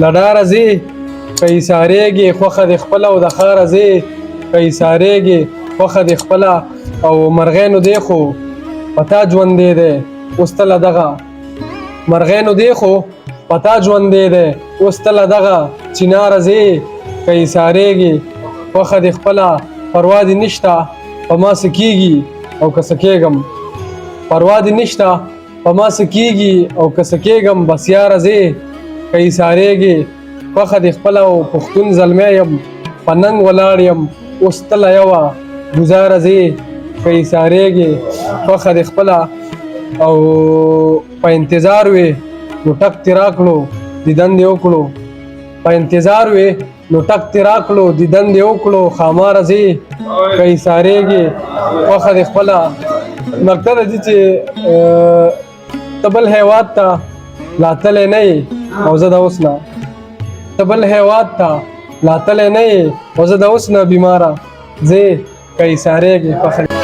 لډاره ځې که ایسارېږې خوښه دې خپله او د ښاره ځې که ایسارېږې خوښه دې خپله او مرغۍ نو دی خو په تا ژوندی دی اوس ته له دغه مرغۍ نو دی خو په تا ژوندی دی اوس ته له دغه چناره ځې که ایسارېږې خوښه دې خپله پروا دې نشته په ما څه کېږي او که څه کېږم پروا دې نشته په ما څه کېږي او که څه کېږم بس یاره ځې که ایسارېږې خوښه دې خپله او پښتون زلمی یم په ننګ ولاړ یم اوس ته له یوه ګزاره ځې که ایسارېږې خوښه دې خپله او په انتظار وې نو ټک دې راکړو دیدن دې وکړو په انتظار وې نو ټک دې راکړو دیدن دې وکړو ښاماره ځې که ایسارېږې خوښه دې خپله مقصد دا چې ته بل هېواد ته لا تللی نه یې او زه د اوس نه ته بل هېواد ته لا تللی نه یې او زه د اوس نه بیماره ځې که ایسارېږې خوښه